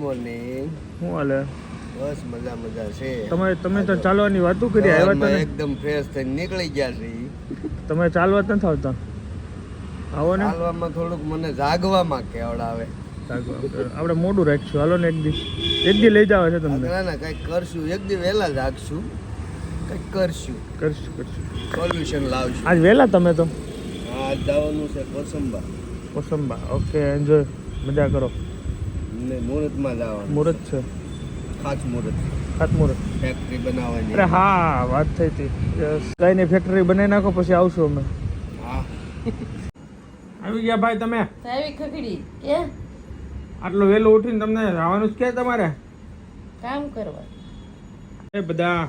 Morning. શું હાલે? બસ મજા છે. તમે તો ચાલવાની વાતો કરી આવ્યા હતા ને? એકદમ ફ્રેશ થઈને નીકળી ગયા છે. તમે ચાલવા જ નથી આવતા? આવો ને. ચાલવામાં થોડુંક મને જાગવામાં કેવડાવે. આપણે મોડું રાખશું. હાલો ને એક દી લઈ જાવ છે તમને. ના કંઈક કરશું. એક દી વહેલા જાગશું. કંઈક કરશું. સોલ્યુશન લાવશું. આજ વહેલા તમે તો? આજ જવાનું છે કોસંબા. ઓકે, એન્જોય, મજા કરો. ને મુહૂર્તમાં જવાનું. મુહૂર્ત છે? ખાસ મુહૂર્ત ફેક્ટરી બનાવવાની. અરે હા, વાત થઈ હતી. કઈ નહીં, ફેક્ટરી બનાવી નાખો પછી આવશું અમે. હા. આવી ગયા ભાઈ તમે? આવી ખખડી કે આટલો વહેલો ઉઠીને તમને આવવાનું જ કે તમારે કામ કરવા? એ બધા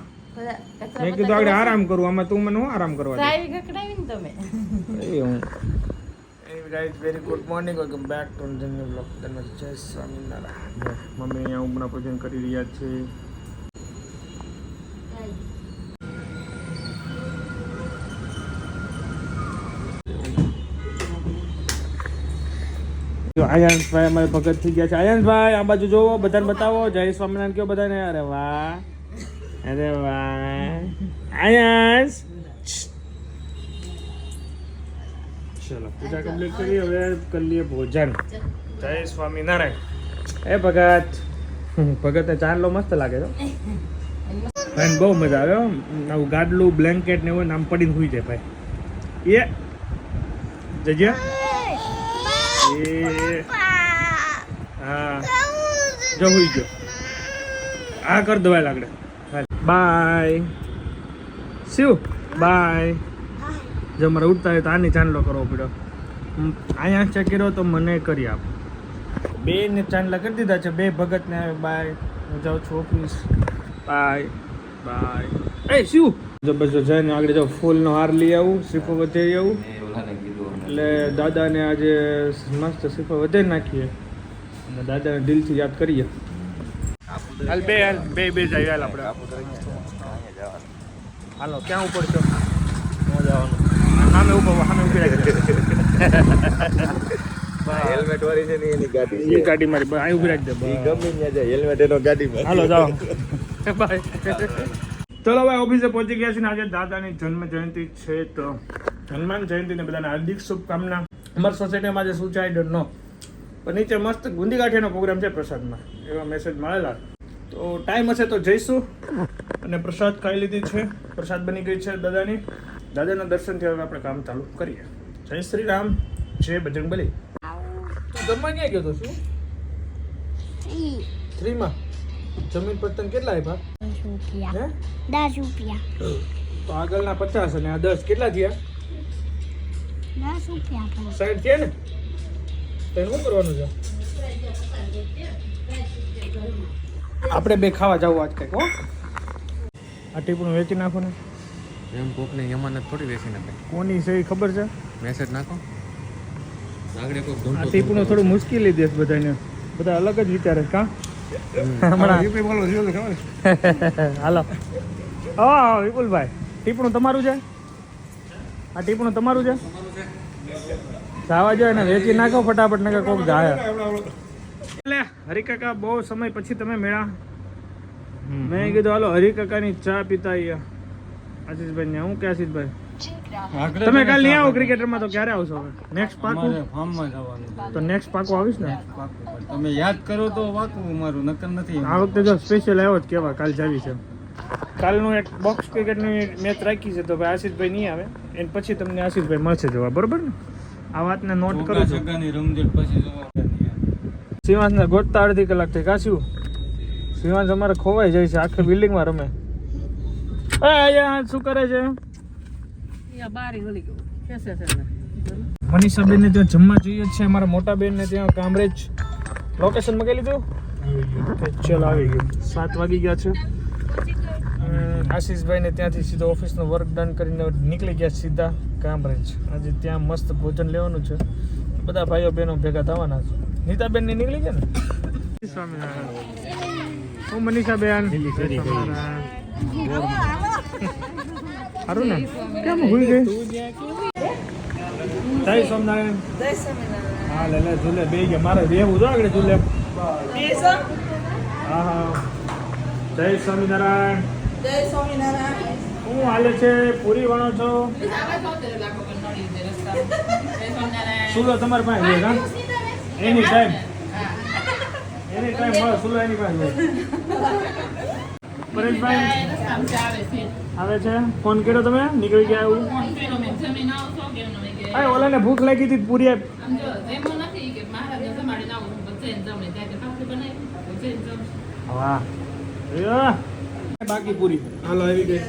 મેં કીધું આગળ આરામ કરું. આમાં તું મને શું આરામ કરવા દે? આવી ખખડાવી ને તમે. Guys, very good morning, welcome back to general blog. તમે જય સ્વામિનારાયણ. મમ્મી અહીંયા ઉમરા પૂજન કરી રહ્યા છે. આયાંશભાઈ અમારે ભગત થઈ ગયા છે. આયાંશભાઈ આ બાજુ જોવો, બધાને બતાવો. જય સ્વામિનારાયણ કયો બધાને. અરે વાહ. આયાંશ, ચલો પૂજા કમ્પ્લીટ કરી. હવે કરી લઈએ ભોજન. જય સ્વામિનારાયણ. એ ભગત ચાંદલો મસ્ત લાગે છે ભાઈ. બહુ મજા આવે. આવું ગાડલું, બ્લેન્કેટ ને એવું આમ પડીને સુઈ જાય ભાઈ. એ જજ્યા હા, જો હુઈ ગયો. આ કર દવાઈ લાગડે. Bye Shiv, bye. જો મારે ઉઠતા હોય તો આની ચાંદલો કરવો પડ્યો. અહીંયા ચેક કર્યો તો મને કરી આપ. બે ને ચાંદલા કરી દીધા છે. બે ભગત ને બાય. હું જાઉં છું ઓફિસ. બાય. એ શિવ, જબરજસ્ત જઈને આગળ જાઉં. ફૂલનો હાર લઈ આવું, શ્રીફળ વધેરી આવું. એટલે દાદાને આજે મસ્ત શ્રીફળ વધેરી નાખીએ અને દાદાને દિલથી યાદ કરીએ. હાલ બે જાય. હાલ આપણે હાલો. ક્યાં ઉપર છો? જવાનું સામે ઉભી રાખી. હેલ્મેટ વાળી છે ને એની ગાડી. એ ગાડી મારી અહીં ઉભી રાખી દે. ગમે ત્યાં જાય હેલ્મેટ એનો ગાડીમાં. હાલો જાઓ. બાય. ચલો ભાઈ, ઓફિસે પહોંચી ગયા છે ને. આજે દાદાની જન્મ જયંતિ છે તો હનુમાન જયંતિને બધાને હાર્દિક શુભકામના. અમારી સોસાયટીમાં આજે શું છે આઈ ડોન્ટ નો, પણ નીચે મસ્ત ગુંદી ગાંઠિયાનો પ્રોગ્રામ છે પ્રસાદમાં, એવા મેસેજ મળેલા. તો ટાઈમ હશે તો જઈશું. અને પ્રસાદ ખાઈ લીધી છે. પ્રસાદ બની ગઈ છે દાદાની. દાદાના દર્શનથી હવે આપણે કામ ચાલુ કરીએ. જય શ્રી રામ, જય બજરંગબલી. તું જમવા ક્યાં ગયો તો? શું 3 માં જમીન પર તને કેટલા આપ્યા? 10 રૂપિયા. તો આગળના 50 અને આ 10 કેટલા થયા? 10 રૂપિયા. 60 થયા ને? તો શું કરવાનું છે? આપણે બે ખાવા જવું આજ કંઈક. હો, આ ટીપણું વેચી નાખો ને. એમ કોકને યમાનત થોડી વેચી નાખે. કોની છે એ ખબર છે? મેસેજ નાખો. આગળ કોક આ ટીપણું થોડું મુશ્કેલી દેશ બધાને. બધા અલગ જ વિચારે. કા હમણાં હાલો. હા વિપુલભાઈ, ટીપણું તમારું છે? આ ટીપણું તમારું છે? જવા જોઈએ ને, વેચી નાખો ફટાફટ ને કોક જાય. એટલે હરિકાકા બહુ સમય પછી તમે મેળા. મેં કીધું હાલો હરિકાકાની ચા પીતા અહીંયા. આશીષભાઈ ને હું કે આશીષભાઈ તમે કાલ નહીં આવો ક્રિકેટરમાં? તો ક્યારે આવશો? નેક્સ્ટ પાકું ફાર્મમાં જવાનું. તો નેક્સ્ટ પાકું આવીશ ને. તમે યાદ કરો તો પાકું, મારું નકર નથી. આ વખતે જો સ્પેશિયલ આવ્યો જ કેવા કાલ જાવી છે. કાલનું એક બોક્સ ક્રિકેટની મેચ રાખી છે તો ભાઈ આશીષભાઈ નહીં આવે. એને પછી તમને આશીષભાઈ મળશે જોવા, બરોબર ને? આ વાતને નોટ કરો. સગાની રમઝટ પછી જોવા. શિવાંશને ગોતતા અડધી કલાક થઈ. કાશ્યું શિવાંશ અમારે ખોવાઈ જાય છે, આખી બિલ્ડિંગમાં રમે. શું કરે છે? મનીષાબેન ને ત્યાં જમવા જોઈએ છે. અમારા મોટા બેન ને ત્યાં કામરેજ લોકેશન મગાવી લીધું. ચલો આવી ગયું. 7 વાગી ગયા છે. આશીષભાઈ ને ત્યાંથી સીધો ઓફિસનો વર્ક ડન કરીને નીકળી ગયા સીધા કામરેજ. આજે ત્યાં મસ્ત ભોજન લેવાનું છે. બધા ભાઈઓ બહેનો ભેગા થવાના છે. નીતાબેન ને નીકળી ગયા ને. સ્વામિનારાયણ. હું મનીષાબેન. સારું ને? કેમ હોઈ ગઈ? જય સ્વામિનારાયણ. હા લે ઝૂલે બે ગયા. મારે રહેવું તો આગળ ઝૂલે. હા હા જય સ્વામિનારાયણ. જય સ્વામિનારાયણ. શું હાલે છે? પૂરી વણો છો? સુલો તમારી પાસે હોય હા? એની ટાઈમ મળે સુલો એની પાસે હોય. પરેશભાઈ આવે છે? ફોન કર્યો તમે? નીકળી ગયા એવું? હા ઓલાને ભૂખ લાગી હતી પૂરી આપ. વાહ બાકી પૂરી હાલો આવી ગઈ.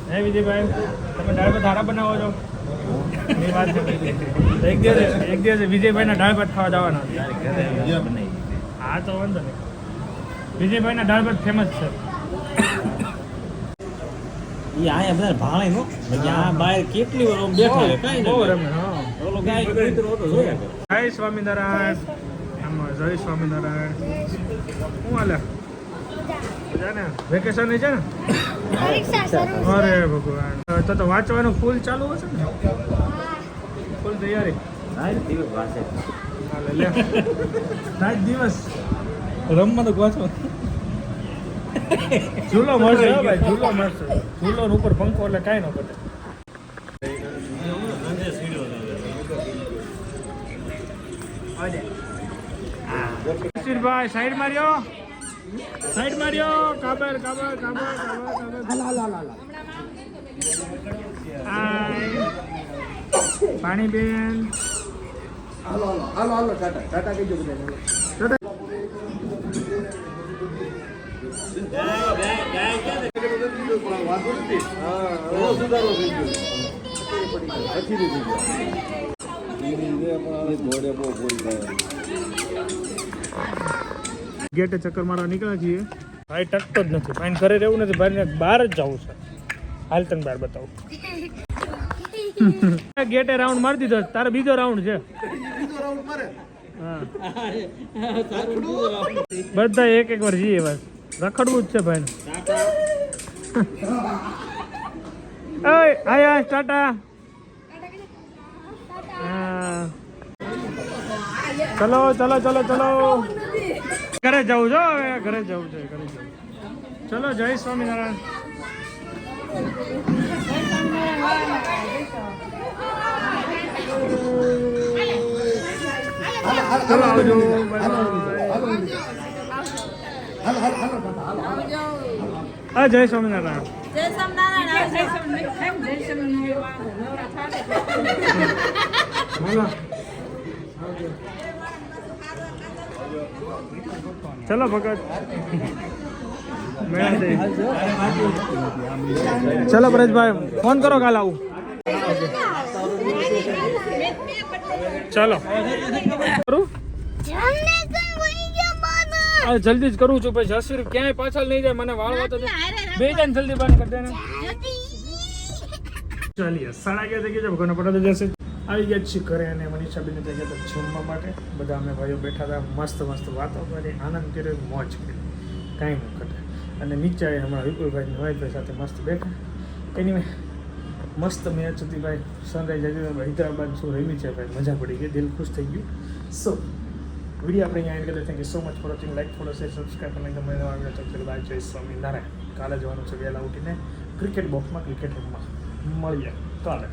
હે વિજયભાઈ તમે દાળ ભાત હારા બનાવો છો? એ વાત છે. એક દિવસ વિજયભાઈના દાળ ભાત ખાવા જવાના. હા તો વાંધો નહીં. વિજયભાઈના દાળ ભાત ફેમસ છે. ઈ આયા બધા ભાળે નો આ બહાર કેટલી વાર બેઠા છે કાઈ બહુ નહીં રમે હા. ઓલો ગાય કૂતરો તો જોયા કરે. જય સ્વામિનારાયણ. આમાં જય સ્વામિનારાયણ. શું હાલે? મજા ને? વેકેશન છે ને? પરીક્ષા શરૂ અરે ભગવાન તો વાંચવાનું ફૂલ ચાલુ હશે ને? ફૂલ તૈયારી આય દિવસ વાસે હાલે લે રાત દિવસ રમવા તો વાંચો ઝૂલો મળશે હો ભાઈ ઝૂલો મળશે. ઝૂલો ઉપર પંખો એટલે કાંઈ ન ઘટે. ભાઈ સાઈડ માર્યો કાબર પાણી બેન હાલો ટાટા કહીજો બધા. વાંધો નથી. હા સુધારો થઈ ગયો. પછી થઈ ગયો. ગેટે ચક્કર મારવા નીકળ્યા છીએ. ભાઈ ટકતો જ નથી. ભાઈ ઘરે રહેવું નથી. ભાઈને બહાર જ જવું છે. હાલ તને બહાર બતાવું. ગેટે રાઉન્ડ મારી દીધો. તારે બીજો રાઉન્ડ છે. હા બધા એક વાર જઈએ બસ. રખડવું જ છે ભાઈને. આયા ટાટા. હા ચલો ઘરે જવું છો હવે ઘરે જવું છે ચલો જય સ્વામિનારાયણ. ચલો આવજો. હા જય સ્વામિનારાયણ. ચલો ભગત ચલો પરેશભાઈ ફોન કરો કાલ આવું. ચલો કરું જલ્દી જ કરું છું ભાઈ. જસવીર ક્યાંય પાછળ નહીં જાય. મને વાળવા તો બે જાય જલ્દી બંધ કરી દે ને. ચાલીએ 11:30 થઈ ગયા છે. ભગવાન પડાતો જશે. આવી ગયા છીએ ઘરે અને મનીષાબેન થઈ ગયા હતા જમવા માટે. બધા અમે ભાઈઓ બેઠા હતા. મસ્ત વાતો કરી આનંદ કર્યો મોજ કરી કાંઈ ન ઘટે. અને નીચે હમણાં વિપુલભાઈ નવાઈભાઈ સાથે મસ્ત બેઠા. એની મસ્ત મેચ હતી ભાઈ. સનરાઈઝ હૈદરાબાદ શું રમી છે ભાઈ. મજા પડી ગઈ. દિલ ખુશ થઈ ગયું. સો વિડીયો આપણે અહીંયા કરી. Thank you so much for watching. Like follow share subscribe અને ગમે આવ્યો તો ચલો બાય. જય સ્વામિનારાયણ. કાલે જવાનું છે વહેલા ઉઠીને ક્રિકેટ બોક્સમાં ક્રિકેટ રમવા. મળીએ કાલે.